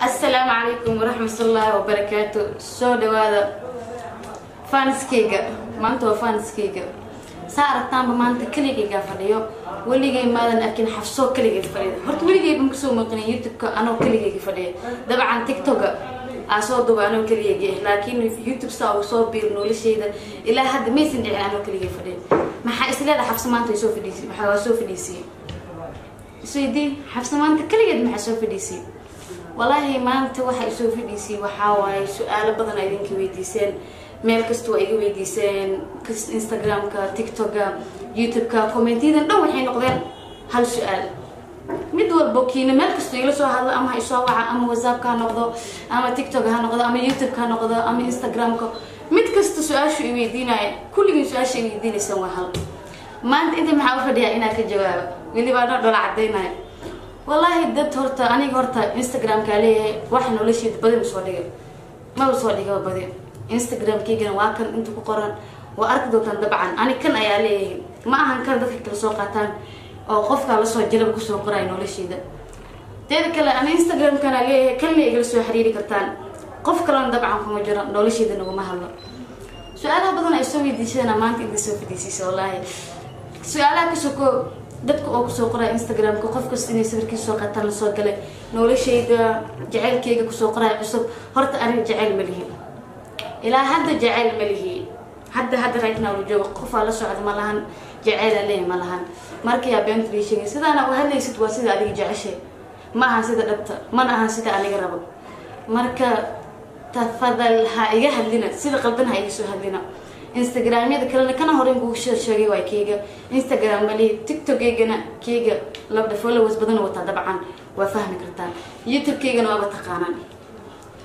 السلام عليكم ورحمة الله وبركاته. سو دوادا فانسكيغا مانتو فانسكيغا سارتان بمانتا كليغا فديو وليغي مادن اكن حفصو كليغا فديو هورت وليغي بمكسو مقني يوتيوب انو كليغا فديو دبعا تيك توك اسو دوبا انو كليغا لكن في يوتيوب سو بير نولشيدا الى حد ميسن دحي انو كليغا فديو ما حيسليدا حفص مانتا سو فديسي ما سو فديسي سيدي حفص مانتا كليغا ما سو فديسي والله ما أنت واحد يسوي في دي سي وحاول سؤال بدنا يدين كويديسين ميل كستو أي كويديسين كست إنستغرام كتيك توك يوتيوب كومنتين دو الحين نقدر هالسؤال مدول بوكين ميل كستو يلسوا هذا أما يسوا أما واتساب كان نقدر أما تيك توك كان نقدر أما يوتيوب كان نقدر أما إنستغرام مد كستو سؤال شو يدينا كل من سؤال شيء يدينا يسوي هال ما أنت محاولة دي أنا كجواب واللي بعدنا دول عدينا والله دد هورتا أنا هورتا إنستغرام كاليه واحد ولا شيء بدي مسوديه ما بسوديه بدي إنستغرام كيجن واكن أنتو كقرن وأركضوا طبعا أنا كن أياليه ما أهان كان ذاتك السوقاتان أو خفت على صوت جلب كسر قرين ولا شيء ده تذكر أنا إنستغرام كان عليه كل يجلسوا حريري كرتان قف كلام طبعا في مجرد ولا شيء ده نقول ما هلا سؤالها بدنا يسوي دي شيء أنا ما أنت تسوي دي شيء والله سؤالها كسوكو dadka oo ku soo qoray Instagram ka qof kasta inay sawirkiisa soo qaataan la soo galay noloshayda jaceelkayga ku soo qoray cusub horta arin jaceyl ma lihi ilaa hadda jaceyl ma lihi hadda raayna oo joogo qof la socdo ma lahan jaceyl leeyahay ma lahan markii yaa been triishing sidana oo hadlaysid waa sida adiga jeceshay ma aha sida dhabta ma aha sida aniga rabo marka tafadal ha iga hadlina sida qaldan ha iga soo hadlina Instagram يدا كلنا كنا هورين بوشر شيء واي كيجا Instagram مالي تيك توك كيجنا كيجا لابد فولوز بدنا وطا طبعا وفهم كرتان يوتيوب كيجنا ما بتقانن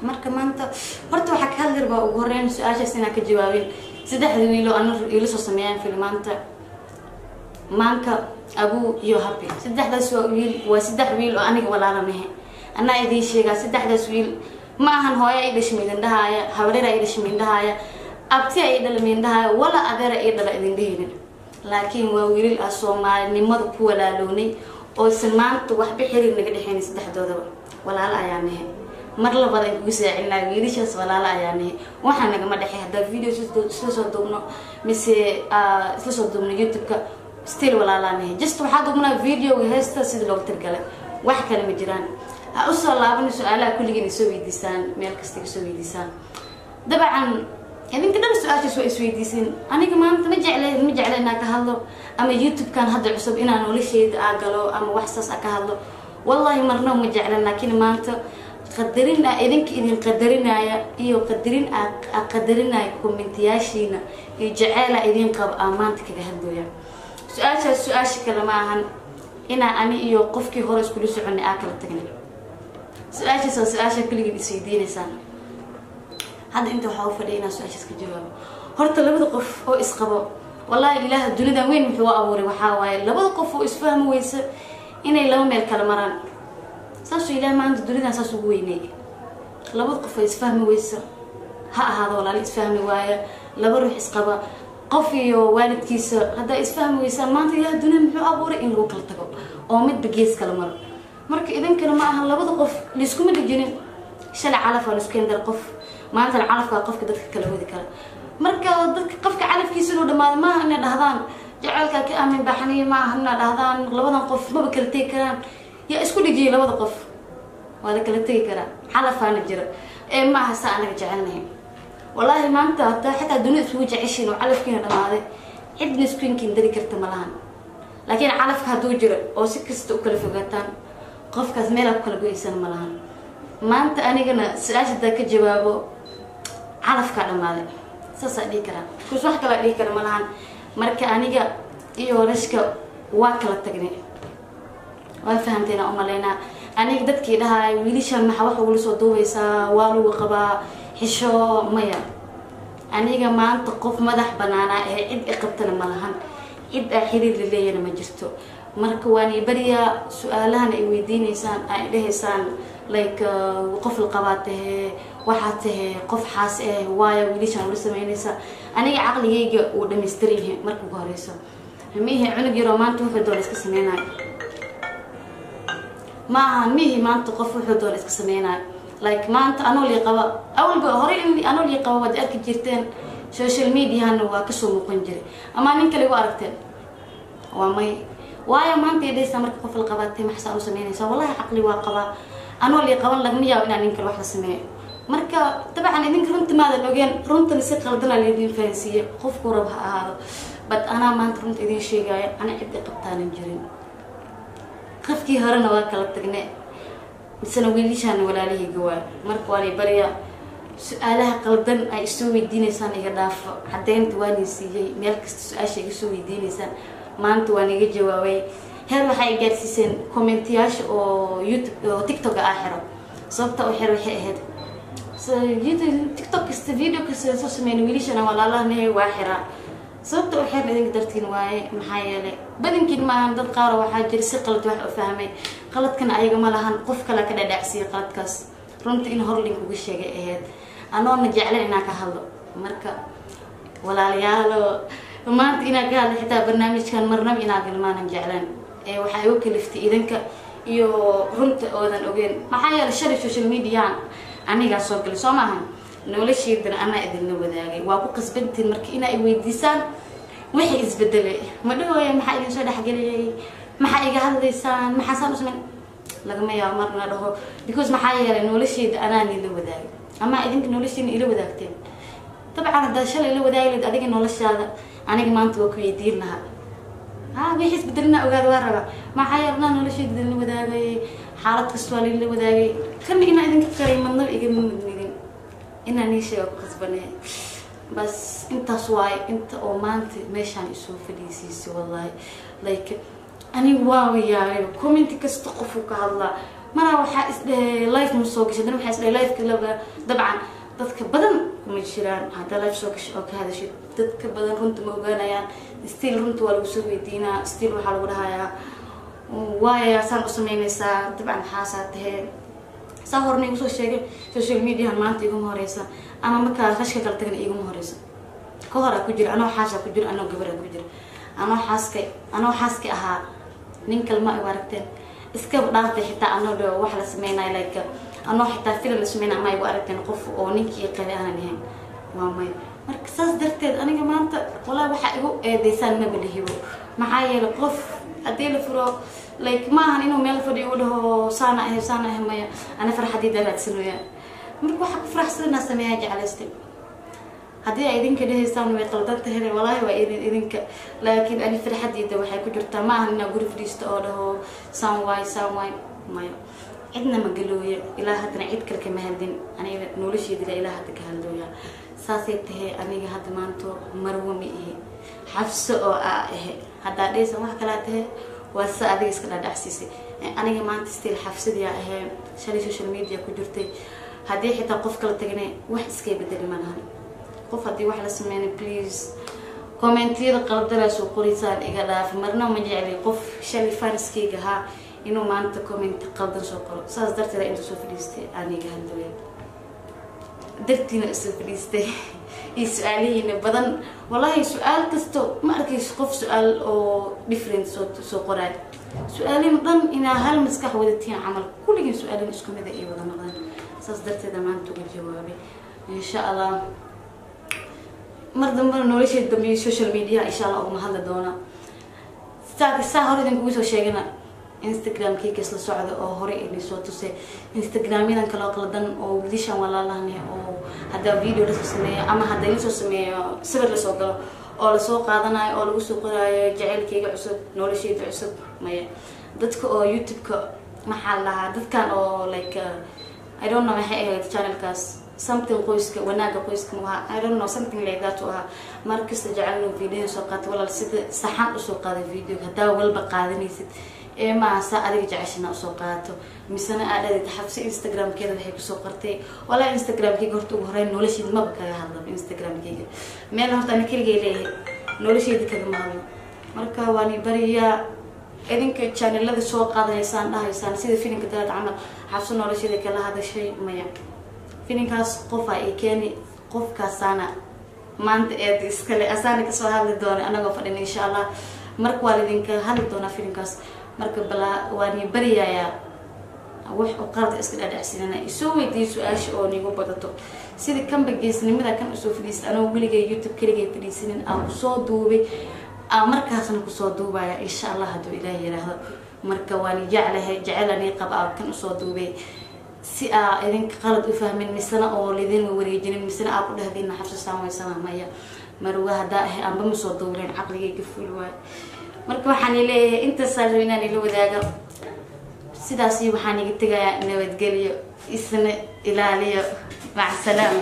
مركب ما أنت برضو حكي هالدربة وهورين سؤال سنة كجوابين سدح ذويلو أنا يلسوا سميان في المانتا مانكا أبو يو هابي سدح ذا سويل وسدح ويل وأنا ولا أنا مه أنا إذا شيء سدح ذا سويل ما هن هواي إيدش من ده هاي هوريرا إيدش من ده هاي abti ay dhalmeendhahay wala adeer ay dhala idin dhihinin laakiin waa wiilal Soomaalinimada ku walaaloonay oo samaanta wax bixiri naga dhixeen saddexdoodaba walaal ayaanahay mar labada ay ku saacinaa wiilashaas walaal ayaanahay waxa naga ma dhaxay hada video isla soo duubno mise isla soo duubno YouTube-ka still walaalaanahay just waxa duubnaa video heesta sida loo tirgalay wax kale ma jiraan u soo laabano su'aalaha kulligiin soo weydiisaan meel kasta soo weydiisaan dabcan يعني كده السؤال شو اسويديسين انا كمان ما جعله انك هالو اما يوتيوب كان هذا عصب ان انا ولا شيء اقلو اما وحساس اكهلو والله مرنا ما جعله لكن ما انت قدرنا اذنك اذن قدرنا ايو قدرين اقدرنا كومنتياشينا يجعله اذن قب امانتك هدويا سؤال شكل معهن انا ايو قفكي هورس كل سعني اكل تغني سؤال شكل يسيدينسان هذا أنت وحاول فدينا سؤال شو كجواب هرت اللي بدقف هو إسقبه والله إله الدنيا وين هو أوري وحاول اللي بدقف هو إسفهم ويس إن اللي هم الكلمران ساسو إله ما عنده الدنيا ساسو ويني اللي بدقف هو إسفهم ويس هذا ولا إسفهم ويا اللي بروح إسقبه قفي والد كيس هذا إسفهم ويس ما عنده إله الدنيا هو أوري إن هو كل تقو أو مد بجيس كلمر مرك إذا كانوا معها اللي بدقف ليسكم الجنين شلع على فلسكين در قف ما أنت العلف كقفك دتك كله ذي كله مركا دتك قفك علف كيسلو دما ما هن دهذان جعلك كأمن بحني ما هن دهذان لبضن قف ما بكلتي كلام يا إسكو يجي لبض قف ولا كلتي كلام علف أنا جرا إيه ما هسا أنا جعلني والله ما أنت حتى الدنيا تسوي عيشين وعلف كنا دما هذا عد نسكين كندري كرت ملان لكن علف هدو جرا أو سكست أكل في قتان قفك زميلك كل جويسان ملان ما أنت أنا جنا سأجد ذاك جوابه علف كلام هذا سأسأل ليك أنا كل واحد كلا ليك أنا ملان مركا أنا جا إيوه رشك واكل التجني وفهمتنا أمالنا أنا قدرت كده هاي ويليش ما حوح ولا صدوه يسا والو وقبا حشو ميا أنا جا ما أنت قف مدح بنانا عد إقبتنا ملهن عد أحيري اللي أنا ما جرتو مركا واني بريا سؤالها يويدين إنسان أيده إنسان like وقف القباته وحاته قف حاس وايا وليش أنا لسه ما ينسى أنا عقلي يجي ودمستريه مركب قاريسه هميه عنق يرومان توفى دولس كسميناي ما هميه ما أنت قف وحدولس كسميناي like maanta anoo lii qaba awalba hore in anoo lii qaba wad arki jirteen social media hana waa ka soo muuqan jiray ama nin kale waa aragteen waa may waayo maanta idaysa marka qof la qabatay maxsan u sameynaysa wallahi aqli waa qaba anoo lii qaban lagma yaabo inaan nin kale wax la sameeyo marka tabcan idinka runta maada logeen runta si qaldan la idin fahansiye qofku rab ha ahaado bad ana maanta runta idin sheegaya ana cid qabtaan jirin qofkii horena waa kala tagnay misana wiilishan walaalihi gawaa marka waa bariya su'aalaha qaldan ay soo weydiinaysan iga dhaafo cadeynta waa siiyay meel kasta su'aasha iga soo weydiinaysan maanta waan iga jawaabay heer waxay gaarsiiseen commentiyaasha oo YouTube oo TikTok ah xiro sababta oo xiro waxay ahayd YouTube TikTok kasta video kasta soo sameeyay wiilishan walaalahna waa xira sababta oo xiro idin dartiin waaye maxaa yeelay badankiin ma aan dad qaar waxa jira si qalad wax u fahmay qaladkan ayaga ma lahan qof kale ka dhadhacsiyo qaladkaas runtii in hor link ugu sheegay ahayd anoo ma jeclan inaan ka hadlo marka walaalayaal maanta inaan ka hadlo xitaa barnaamijkan marnaba inaan galmaan jeclan ee waxa ay u kaliftay idinka iyo runta oodan ogeen maxaa yeelay social media aniga soo galay soo maahan nolosheedana ana idin wadaagay waa ku qasbantiin markii inay weydiisaan wixii isbedelay ma dhawayo maxaa idin soo dhaxgalay maxaa iga hadlaysaan maxaa saan usman lagama yaabo marna dhaho because maxaa yeelay nolosheeda ana la wadaagay ama idinka nolosheena ila wadaagteen tabcan hada shalay la wadaagay adiga noloshaada aniga maanta waa ku weydiin lahaa wixii isbedelna ogaad waa raba maxaa yeelay nolosheeda la wadaagay xaalad kasta waa la wadaagay kan ina idinka qariimadna iga mudnidin inaan sheego qasbanay bas intaas waay inta oo maanta meeshaan isoo fadhiisiisay wallahi like ani waaw yaay comment kasta qof ka hadla mara waxa live musoo gashay dan waxa live kalaba dabcan dadka badan kuma jiraan hada live soo gashay oo ka hadashay dadka badan runta ma ogaanayaan still runta waa lagu soo weydiinaa still waxa lagu dhahayaa waaya san u sameynaysaa dabcan xaasaatee sahornay usoo sheegay social media maanta igu horeysa ama marka khashka kala tagan igu horeysa ka hor ku jira anoo xaasha ku jira anoo gabar ku jira anoo xaaska ahaa nin kalma ay aragteen iska dhaafay xitaa anoo wax la sameynay like anoo xitaa filan la sameynay ma ay aragteen qof oo ninkii qali aan ahayn waa may marka saas darteed aniga maanta walaal waxa igu eedeysan ma bilihibo maxaa yeelay qof hadii la furo like ma ahan inuu meel fadhiyo u dhaho saana maya ana farxadida raadsanaya marka waxa ku faraxsana sameeyaa jecelaystay hadii ay idinka dhahaysaan way qaldan tahay wallahi waa idinka laakiin ani farxadida waxay ku jirtaa ma ahan inaan guri fadhiisto oo dhaho saan waay maya cidna ma galooyo ilaa hadana cid kale kama hadin aniga nolosheeda ilaa hadda ka hadlooya saasay tahay aniga hadda maanto marwo mi xafso oo hadda dhaysan wax kala tahay waa saadiga iska dhadhaxsiisay aniga maanta still xafsadiya shalay social media ku jirtay hadii xitaa qof kala tagnay wax iska bedeli ma lahan qof hadii wax la sameeyay please comment-yada qaldan soo qorisaan iga dhaaf marna ma jeceli qof shalay fanskeyga ha inuu maanta comment qaldan soo qoro saas darteed inta soo fadhiistay aniga handaway dartiina isoo fadhiistay su'aalihiina badan wallahi su'aal kasto ma arkayso qof su'aal oo different soo qoray su'aalin dhan ina hal maskax wadatiin amal kulliga su'aalin isku mid ah wada noqdaan saas darteed maanta uga jawaabay insha Allah mardamba nolosheeda dambe social media insha Allah uma hadla doona saa hore idin kugu soo sheegana Instagram kii la socdo oo hore inay soo tusay Instagram-yadan kala qaldan oo wiilashan walaalahna oo hada video la sameeyo ama hada la soo sameeyo sawir la soo galo oo la soo qaadanayo oo lagu soo qoraayo jaceylkayga cusub nolosheeda cusub maya dadka oo YouTube-ka maxaa lahaa dadkan oo like I don't know maxay ahayd channel-kaas something qoyska wanaaga qoyska ma I don't know something like that oo markasta jaceylno video soo qaato walaal sida saxan u soo qaaday video hada walba qaadanaysid ما سأريج جعشنا أسوقاته مثلا أنا تحفظ إنستغرام كذا بحب سوقرتي ولا إنستغرام كي قرت وهرين ولا شيء ما بكى هذا بإنستغرام كي ما أنا هرت أنا كل جيلي ولا شيء كذا ما هو مركا واني بريا إذنك channel هذا سوق هذا إنسان ده إنسان سيد فيني كذا تعمل حفظنا ولا شيء كلا هذا شيء ما يم فيني كاس قفا إيكاني قف كاسانا ما أنت إسكالي أساني كسر هذا الدور أنا قفلني إن شاء الله مرك والدينك هذا الدور فيني كاس marka bala waani bariyaya wax oo qalad iska dhadhacsinana isoo weydiiyo su'aasha oo nigu badato sida kanba geesnimada kan usoo fadhiistay anoo weliga YouTube kaliya fadhiisanin aan soo duubay markaasna ku soo duubaya insha Allah haduu Ilaahay yiraahdo marka waan jecelahay qaba kan usoo duubay si idinka qalad u fahmin misana oo lidin wareejinin misana ku dhahdina xabsasaan way salaamaya marwa hada amba ma soo duubleen aqligayga fuul waay marka waxaan leeyahay inta saaran inaan ila wadaago sidaas waxaan iga tagayaa nabadgelyo isna ilaaliyo mac salaam